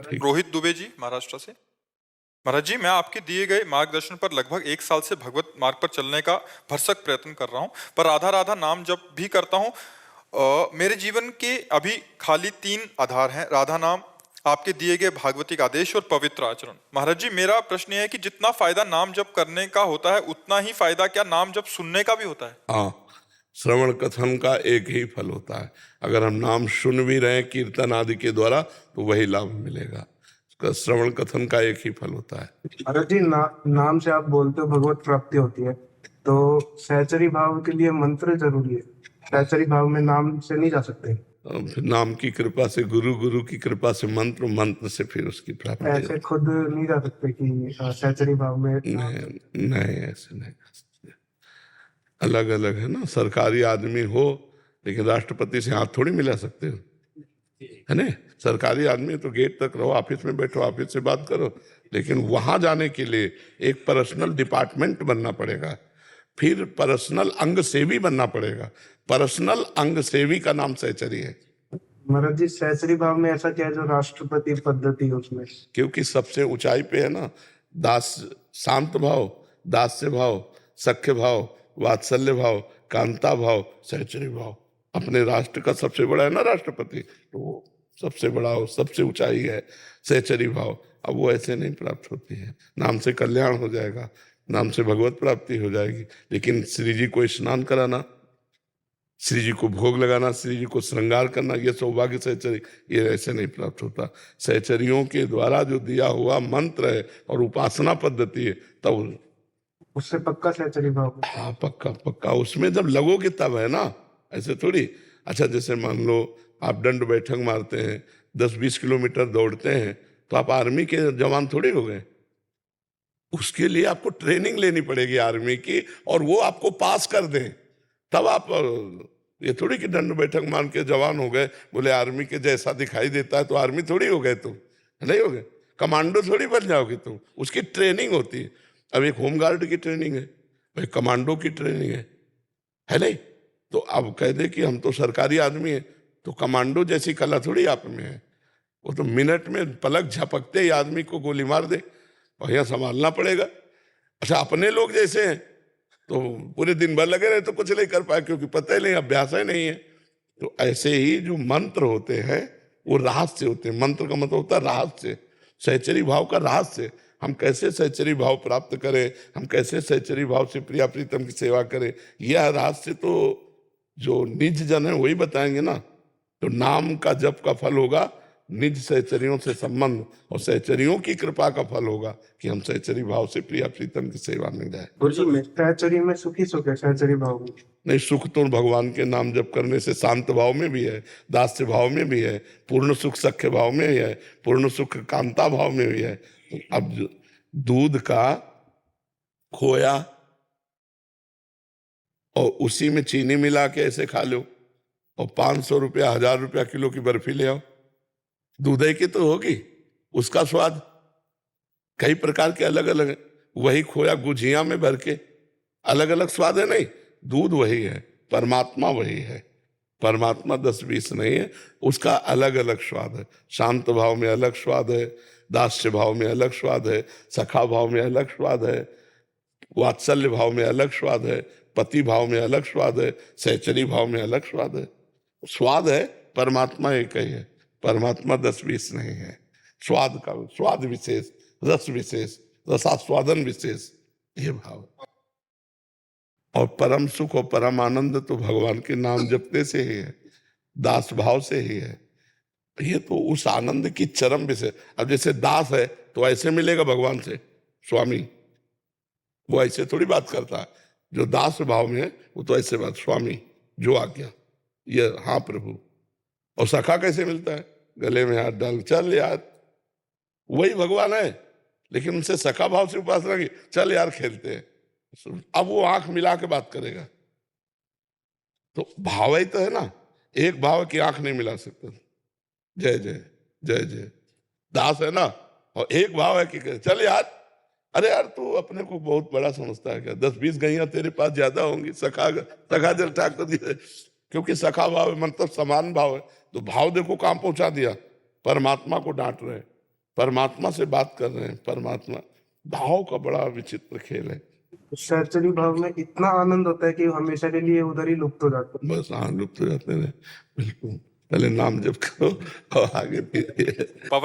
ठीक। रोहित दुबे जी, महाराष्ट्र से। महाराज जी, मैं आपके दिए गए मार्गदर्शन पर लगभग 1 साल से भगवत मार्ग पर चलने का भरसक प्रयत्न कर रहा हूँ, पर आधा आधा नाम जब भी करता हूँ, मेरे जीवन के अभी खाली 3 आधार हैं: राधा नाम, आपके दिए गए भागवतिक आदेश और पवित्र आचरण। महाराज जी, मेरा प्रश्न यह है कि जितना फायदा नाम जप करने का होता है, उतना ही फायदा क्या नाम जप सुनने का भी होता है? हाँ, श्रवण कथन का एक ही फल होता है। अगर हम नाम सुन भी रहे हैं कीर्तन आदि के द्वारा, तो वही लाभ मिलेगा। उसका श्रवण कथन का एक ही फल होता है। महाराज जी, नाम से आप बोलते हो भगवत प्राप्ति होती है, तो सहचरी भाव के लिए मंत्र जरूरी है। सहचरी भाव में नाम से नहीं जा सकते। फिर नाम की कृपा से, गुरु, गुरु की कृपा से मंत्र, मंत्र से फिर उसकी प्राप्ति ऐसे होती खुद नहीं जा सकते कि सहचरी भाव में। है। नहीं नहीं, ऐसे नहीं कर सकते। अलग अलग है ना। सरकारी आदमी हो लेकिन राष्ट्रपति से हाथ थोड़ी मिला सकते हो, है ना। सरकारी आदमी तो गेट तक रहो, ऑफिस में बैठो, ऑफिस से बात करो, लेकिन वहां जाने के लिए एक पर्सनल डिपार्टमेंट बनना पड़ेगा, फिर पर्सनल अंग सेवी बनना पड़ेगा। पर्सनल अंग सेवी का नाम सहचरी है। महाराज जी, सहचरी भाव में ऐसा क्या है जो राष्ट्रपति पद्धति है उसमें? क्योंकि सबसे ऊंचाई पे है ना दास, शांत भाव, दास्य भाव, सख्य भाव, वात्सल्य भाव, कांता भाव, सहचरी भाव। अपने राष्ट्र का सबसे बड़ा है ना राष्ट्रपति, तो वो सबसे बड़ा हो, सबसे ऊंचाई है सहचरी भाव। अब वो ऐसे नहीं प्राप्त होती है। नाम से कल्याण हो जाएगा, नाम से भगवत प्राप्ति हो जाएगी, लेकिन श्री जी को स्नान कराना, श्री जी को भोग लगाना, श्री जी को श्रृंगार करना, ये सौभाग्य सहचरी, ये ऐसे नहीं प्राप्त होता। सहचरियों के द्वारा जो दिया हुआ मंत्र है और उपासना पद्धति है, तब उससे पक्का सहचरी भाव। हाँ, पक्का पक्का। उसमें जब लगोगे तब है ना, ऐसे थोड़ी। अच्छा, जैसे मान लो आप दंड बैठक मारते हैं, 10-20 किलोमीटर दौड़ते हैं, तो आप आर्मी के जवान थोड़ी हो गए। उसके लिए आपको ट्रेनिंग लेनी पड़ेगी आर्मी की, और वो आपको पास कर दें, तब आप। ये थोड़ी कि दंड बैठक मान के जवान हो गए, बोले आर्मी के जैसा दिखाई देता है तो आर्मी थोड़ी हो गए तुम, नहीं हो गए। कमांडो थोड़ी बन जाओगे तुम, उसकी ट्रेनिंग होती है। अब एक होमगार्ड की ट्रेनिंग है, भाई कमांडो की ट्रेनिंग है नहीं। तो अब कह दे कि हम तो सरकारी आदमी है, तो कमांडो जैसी कला थोड़ी आप में है। वो तो मिनट में पलक झपकते ही आदमी को गोली मार दे, और यहाँ संभालना पड़ेगा। अच्छा, अपने लोग जैसे हैं तो पूरे दिन भर लगे रहे तो कुछ नहीं कर पाए, क्योंकि पता ही नहीं, अभ्यास ही नहीं है। तो ऐसे ही जो मंत्र होते हैं वो रहस्य होते हैं। मंत्र का मतलब होता है रहस्य, सहचरी भाव का रहस्य। हम कैसे सहचरी भाव प्राप्त करें, हम कैसे सहचरी भाव से प्रिया प्रीतम की सेवा करें, यह रहस्य तो जो निज जन है वही बताएंगे ना। तो नाम का जप का फल होगा निज सहचरियों से संबंध, और सहचरियों की कृपा का फल होगा कि हम सहचरी भाव से प्रिया प्रीतम की सेवा में जाए। सहचरी में सुखी सुख है, सहचरी भाव में नहीं, सुख तो भगवान के नाम जप करने से शांत भाव में भी है, दास्य भाव में भी है, पूर्ण सुख सख्य भाव में भी है, पूर्ण सुख कांता भाव में भी है। अब दूध का खोया और उसी में चीनी मिला के ऐसे खा लो, और 500 रुपया 1000 रुपया किलो की बर्फी ले आओ, दूध की तो होगी, उसका स्वाद कई प्रकार के अलग अलग है। वही खोया गुझिया में भर के, अलग अलग स्वाद है नहीं, दूध वही है, परमात्मा वही है। परमात्मा 10-20 नहीं है, उसका अलग अलग स्वाद है। शांत भाव में अलग स्वाद है, दास्य भाव में अलग स्वाद है, सखा भाव में अलग स्वाद है, वात्सल्य भाव में अलग स्वाद है, पति भाव में अलग स्वाद है, सहचरी भाव में अलग स्वाद है। स्वाद है, परमात्मा एक ही है, परमात्मा 10-20 नहीं है। स्वाद का स्वाद विशेष, रस विशेष, रसास्वादन विशेष, ये भाव। और परम सुख और परम आनंद तो भगवान के नाम जपने से ही है, दास भाव से ही है। ये तो उस आनंद की चरम विषय। अब जैसे दास है तो ऐसे मिलेगा भगवान से स्वामी, वो ऐसे थोड़ी बात करता है। जो दास भाव में है वो तो ऐसे बात, स्वामी जो आज्ञा, ये हाँ प्रभु। और सखा कैसे मिलता है, गले में हाथ डाल, चल यार, वही भगवान है, लेकिन उनसे सखा भाव से उपासना की, चल यार खेलते हैं। अब वो आंख मिला के बात करेगा, तो भाव ही तो है ना। एक भाव की आंख नहीं मिला सकता, जय जय जय जय, दास है ना। और एक भाव है कि चल यार, अरे यार तू अपने को बहुत बड़ा समझता है क्या, 10-20 गैया तेरे पास ज्यादा होंगी, सखा जल ठाकुर जी, क्योंकि सखा भाव है, मतलब समान भाव है। तो भाव देखो कहां पहुंचा दिया, परमात्मा को डांट रहे। परमात्मा से बात कर रहे हैं। परमात्मा भाव का बड़ा विचित्र खेल है। सहचरी भाव में इतना आनंद होता है कि हमेशा के लिए उधर ही लुप्त हो जाते हैं। बस हाँ, लुप्त हो जाते हैं। बिल्कुल, पहले नाम जप करो और आगे धीरे पवन